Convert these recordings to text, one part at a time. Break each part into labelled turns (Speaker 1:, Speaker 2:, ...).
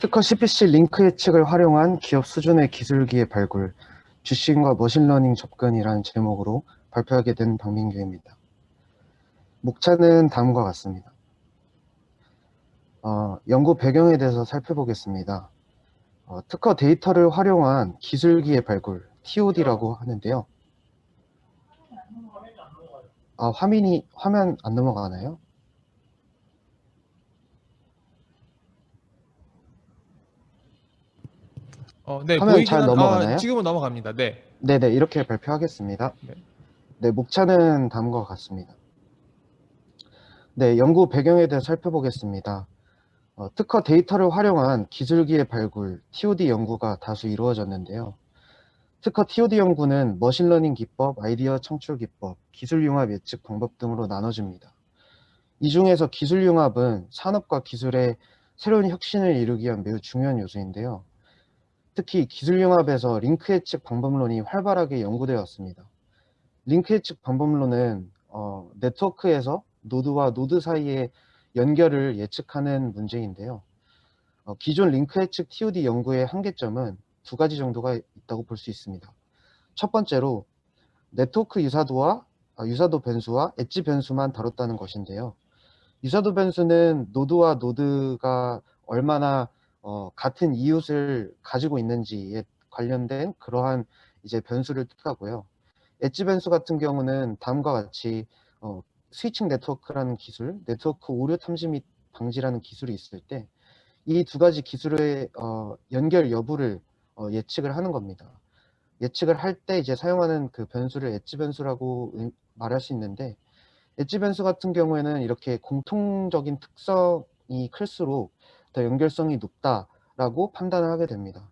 Speaker 1: 특허 CPC 링크 예측을 활용한 기업 수준의 기술기의 발굴, GC인과 머신러닝 접근이라는 제목으로 발표하게 된 박민규입니다. 목차는 다음과 같습니다. 연구 배경에 대해서 살펴보겠습니다. 특허 데이터를 활용한 기술기의 발굴, TOD라고 하는데요. 화면 안 넘어가나요?
Speaker 2: 네,
Speaker 1: 화면
Speaker 2: 보이긴
Speaker 1: 잘 넘어가나요?
Speaker 2: 지금은 넘어갑니다. 네.
Speaker 1: 네네, 이렇게 발표하겠습니다.
Speaker 2: 네.
Speaker 1: 네, 목차는 다음과 같습니다. 네, 연구 배경에 대해서 살펴보겠습니다. 특허 데이터를 활용한 기술기의 발굴, TOD 연구가 다수 이루어졌는데요. 특허 TOD 연구는 머신러닝 기법, 아이디어 창출 기법, 기술 융합 예측 방법 등으로 나눠집니다. 이 중에서 기술 융합은 산업과 기술의 새로운 혁신을 이루기 위한 매우 중요한 요소인데요. 특히 기술 융합에서 링크 예측 방법론이 활발하게 연구되었습니다. 링크 예측 방법론은 네트워크에서 노드와 노드 사이의 연결을 예측하는 문제인데요. 기존 링크 예측 TOD 연구의 한계점은 두 가지 정도가 있다고 볼 수 있습니다. 첫 번째로 네트워크 유사도와 유사도 변수와 엣지 변수만 다뤘다는 것인데요. 유사도 변수는 노드와 노드가 얼마나 같은 이웃을 가지고 있는지에 관련된 그러한 이제 변수를 뜻하고요. 엣지 변수 같은 경우는 다음과 같이 스위칭 네트워크라는 기술, 네트워크 오류 탐지 및 방지라는 기술이 있을 때 이 두 가지 기술의 연결 여부를 예측을 하는 겁니다. 예측을 할 때 이제 사용하는 그 변수를 엣지 변수라고 말할 수 있는데, 엣지 변수 같은 경우에는 이렇게 공통적인 특성이 클수록 더 연결성이 높다라고 판단을 하게 됩니다.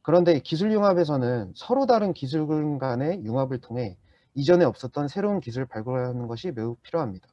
Speaker 1: 그런데 기술 융합에서는 서로 다른 기술 간의 융합을 통해 이전에 없었던 새로운 기술을 발굴하는 것이 매우 필요합니다.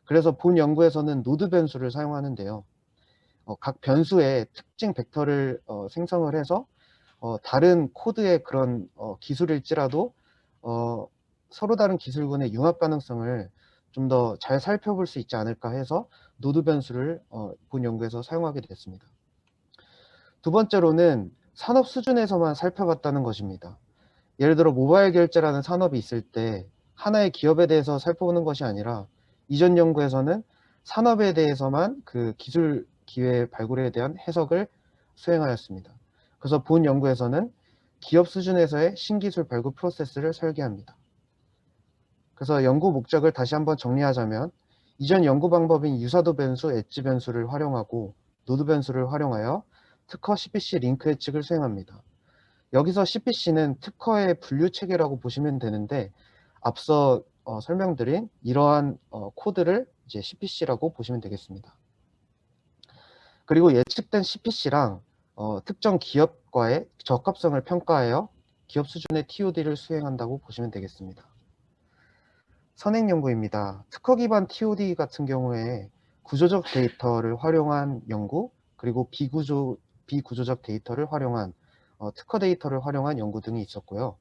Speaker 1: 그래서 본 연구에서는 노드 변수를 사용하는데요. 각 변수의 특징 벡터를 생성을 해서 다른 코드의 그런 기술일지라도 서로 다른 기술군의 융합 가능성을 좀 더 잘 살펴볼 수 있지 않을까 해서 노드 변수를 본 연구에서 사용하게 됐습니다. 두 번째로는 산업 수준에서만 살펴봤다는 것입니다. 예를 들어 모바일 결제라는 산업이 있을 때 하나의 기업에 대해서 살펴보는 것이 아니라 이전 연구에서는 산업에 대해서만 그 기술 기회 발굴에 대한 해석을 수행하였습니다. 그래서 본 연구에서는 기업 수준에서의 신기술 발굴 프로세스를 설계합니다. 그래서 연구 목적을 다시 한번 정리하자면 이전 연구 방법인 유사도 변수, 엣지 변수를 활용하고 노드 변수를 활용하여 특허 CPC 링크 예측을 수행합니다. 여기서 CPC는 특허의 분류 체계라고 보시면 되는데 앞서 설명드린 이러한 코드를 이제 CPC라고 보시면 되겠습니다. 그리고 예측된 CPC랑 특정 기업과의 적합성을 평가하여 기업 수준의 TOD를 수행한다고 보시면 되겠습니다. 선행 연구입니다. 특허 기반 TOD 같은 경우에 구조적 데이터를 활용한 연구, 그리고 비구조적 데이터를 활용한 특허 데이터를 활용한 연구 등이 있었고요.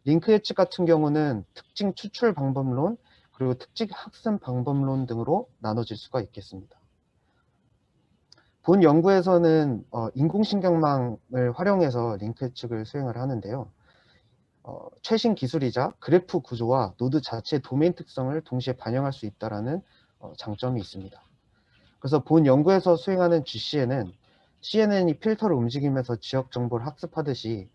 Speaker 1: 링크 예측 같은 경우는 특징 추출 방법론, 그리고 특징 학습 방법론 등으로 나눠질 수가 있겠습니다. 본 연구에서는 인공신경망을 활용해서 링크 예측을 수행을 하는데요. 최신 기술이자 그래프 구조와 노드 자체의 도메인 특성을 동시에 반영할 수 있다는 장점이 있습니다. 그래서 본 연구에서 수행하는 GCN은 CNN이 필터를 움직이면서 지역 정보를 학습하듯이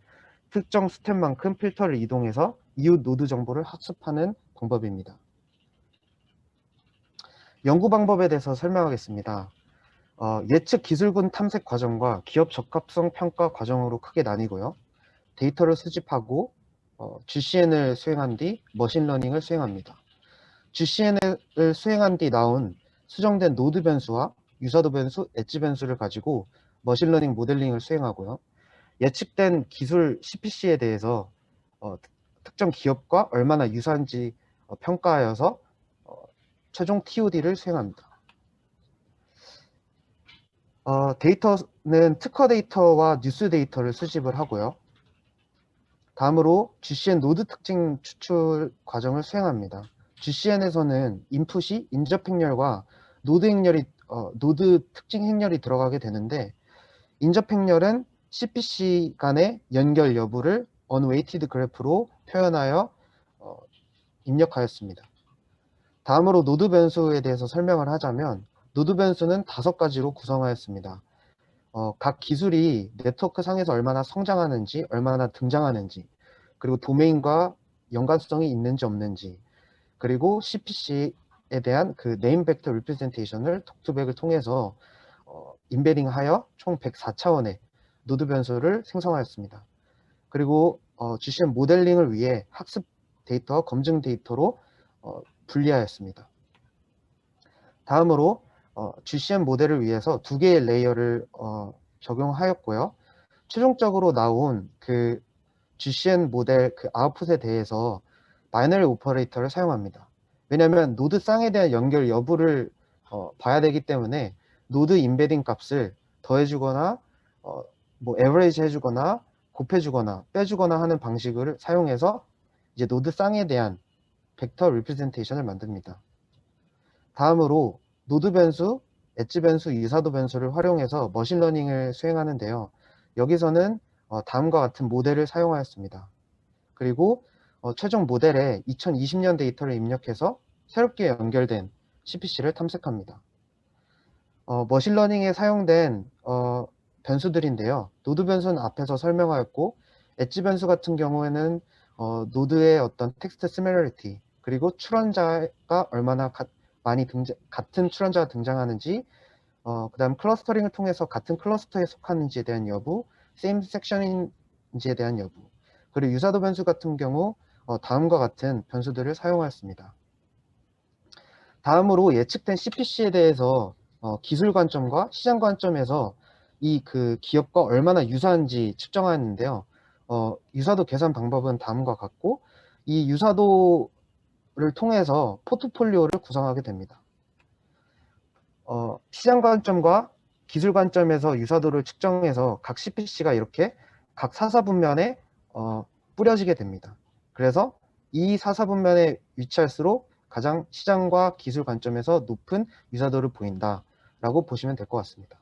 Speaker 1: 특정 스텝만큼 필터를 이동해서 이웃 노드 정보를 학습하는 방법입니다. 연구 방법에 대해서 설명하겠습니다. 예측 기술군 탐색 과정과 기업 적합성 평가 과정으로 크게 나뉘고요. 데이터를 수집하고 GCN을 수행한 뒤 머신러닝을 수행합니다. GCN을 수행한 뒤 나온 수정된 노드 변수와 유사도 변수, 엣지 변수를 가지고 머신러닝 모델링을 수행하고요. 예측된 기술 CPC에 대해서 특정 기업과 얼마나 유사한지 평가하여서 최종 TOD를 수행합니다. 데이터는 특허 데이터와 뉴스 데이터를 수집을 하고요. 다음으로 GCN 노드 특징 추출 과정을 수행합니다. GCN에서는 인풋이 인접 행렬과 노드 특징 행렬이 들어가게 되는데 인접 행렬은 CPC 간의 연결 여부를 unweighted 그래프로 표현하여 입력하였습니다. 다음으로 노드 변수에 대해서 설명을 하자면 노드 변수는 5가지로 구성하였습니다. 각 기술이 네트워크 상에서 얼마나 성장하는지, 얼마나 등장하는지, 그리고 도메인과 연관성이 있는지 없는지, 그리고 CPC에 대한 그 네임 벡터 리프레젠테이션을 톡투백을 통해서 인베딩하여 총 104차원의 노드 변수를 생성하였습니다. 그리고 GCM 모델링을 위해 학습 데이터와 검증 데이터로 분리하였습니다. 다음으로 GCM 모델을 위해서 2개의 레이어를 적용하였고요. 최종적으로 나온 그 GCM 모델 그 아웃풋에 대해서 바이너리 오퍼레이터를 사용합니다. 왜냐하면 노드 쌍에 대한 연결 여부를 봐야 되기 때문에 노드 인베딩 값을 더해주거나 뭐 에버리지 해주거나 곱해주거나 빼주거나 하는 방식을 사용해서 이제 노드 쌍에 대한 벡터 리프레젠테이션을 만듭니다. 다음으로 노드 변수, 엣지 변수, 유사도 변수를 활용해서 머신러닝을 수행하는데요. 여기서는 다음과 같은 모델을 사용하였습니다. 그리고 최종 모델에 2020년 데이터를 입력해서 새롭게 연결된 CPC를 탐색합니다. 머신러닝에 사용된 변수들인데요. 노드 변수는 앞에서 설명하였고 엣지 변수 같은 경우에는 노드의 어떤 텍스트 시밀러리티 그리고 출원자가 얼마나 많이 같은 출원자가 등장하는지 그 다음 클러스터링을 통해서 같은 클러스터에 속하는지에 대한 여부, same section인지에 대한 여부, 그리고 유사도 변수 같은 경우 다음과 같은 변수들을 사용하였습니다. 다음으로 예측된 CPC에 대해서 기술 관점과 시장 관점에서 이 그 기업과 얼마나 유사한지 측정하였는데요. 유사도 계산 방법은 다음과 같고 이 유사도를 통해서 포트폴리오를 구성하게 됩니다. 시장 관점과 기술 관점에서 유사도를 측정해서 각 CPC가 이렇게 각 사사분면에 뿌려지게 됩니다. 그래서 이 사사분면에 위치할수록 가장 시장과 기술 관점에서 높은 유사도를 보인다라고 보시면 될 것 같습니다.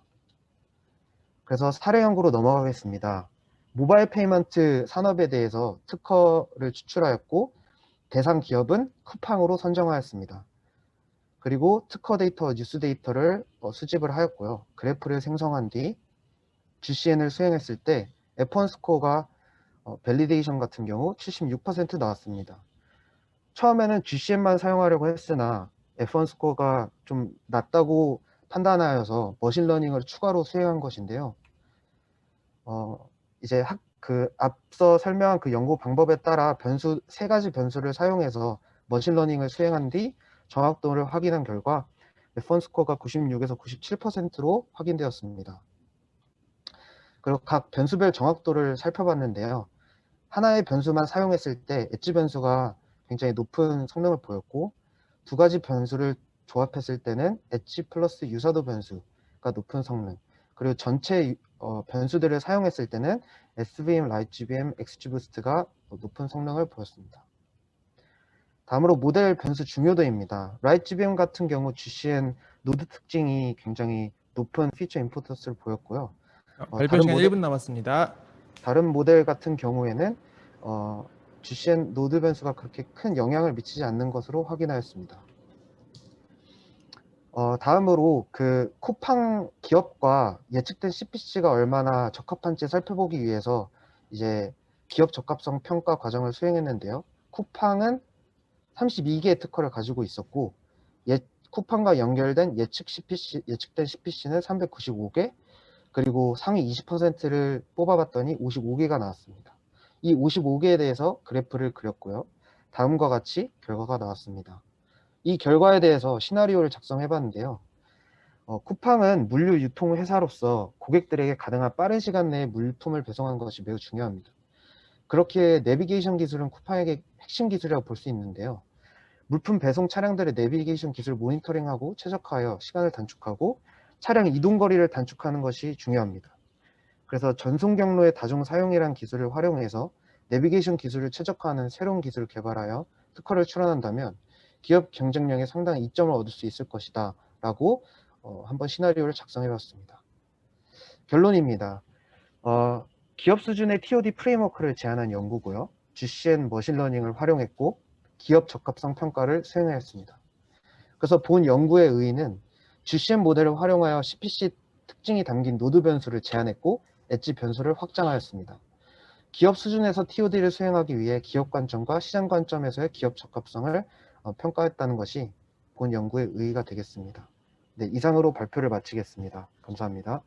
Speaker 1: 그래서 사례 연구로 넘어가겠습니다. 모바일 페이먼트 산업에 대해서 특허를 추출하였고 대상 기업은 쿠팡으로 선정하였습니다. 그리고 특허 데이터, 뉴스 데이터를 수집을 하였고요. 그래프를 생성한 뒤 GCN을 수행했을 때 F1 스코어가 밸리데이션 같은 경우 76% 나왔습니다. 처음에는 GCN만 사용하려고 했으나 F1 스코어가 좀 낮다고 판단하여서 머신러닝을 추가로 수행한 것인데요. 이제 앞서 설명한 그 연구 방법에 따라 3가지 변수를 사용해서 머신러닝을 수행한 뒤 정확도를 확인한 결과 F1 스코어가 96에서 97%로 확인되었습니다. 그리고 각 변수별 정확도를 살펴봤는데요. 하나의 변수만 사용했을 때 엣지 변수가 굉장히 높은 성능을 보였고 2가지 변수를 조합했을 때는 엣지 플러스 유사도 변수가 높은 성능, 그리고 전체 변수들을 사용했을 때는 SVM, RightGBM, XGBoost가 높은 성능을 보였습니다. 다음으로 모델 변수 중요도입니다. RightGBM 같은 경우 GCN 노드 특징이 굉장히 높은 피처 인포터스를 보였고요.
Speaker 2: 발표 시간 1분 남았습니다.
Speaker 1: 다른 모델 같은 경우에는 GCN 노드 변수가 그렇게 큰 영향을 미치지 않는 것으로 확인하였습니다. 다음으로 그 쿠팡 기업과 예측된 CPC가 얼마나 적합한지 살펴보기 위해서 이제 기업 적합성 평가 과정을 수행했는데요. 쿠팡은 32개의 특허를 가지고 있었고 쿠팡과 연결된 예측된 CPC는 395개, 그리고 상위 20%를 뽑아봤더니 55개가 나왔습니다. 이 55개에 대해서 그래프를 그렸고요. 다음과 같이 결과가 나왔습니다. 이 결과에 대해서 시나리오를 작성해봤는데요. 쿠팡은 물류 유통 회사로서 고객들에게 가능한 빠른 시간 내에 물품을 배송하는 것이 매우 중요합니다. 그렇게 내비게이션 기술은 쿠팡에게 핵심 기술이라고 볼 수 있는데요. 물품 배송 차량들의 내비게이션 기술을 모니터링하고 최적화하여 시간을 단축하고 차량 이동 거리를 단축하는 것이 중요합니다. 그래서 전송 경로의 다중 사용이라는 기술을 활용해서 내비게이션 기술을 최적화하는 새로운 기술을 개발하여 특허를 출원한다면 기업 경쟁력에 상당히 이점을 얻을 수 있을 것이다 라고 한번 시나리오를 작성해 봤습니다. 결론입니다. 기업 수준의 TOD 프레임워크를 제안한 연구고요. GCN 머신러닝을 활용했고 기업 적합성 평가를 수행하였습니다. 그래서 본 연구의 의의는 GCN 모델을 활용하여 CPC 특징이 담긴 노드 변수를 제안했고 엣지 변수를 확장하였습니다. 기업 수준에서 TOD를 수행하기 위해 기업 관점과 시장 관점에서의 기업 적합성을 평가했다는 것이 본 연구의 의의가 되겠습니다. 네, 이상으로 발표를 마치겠습니다. 감사합니다.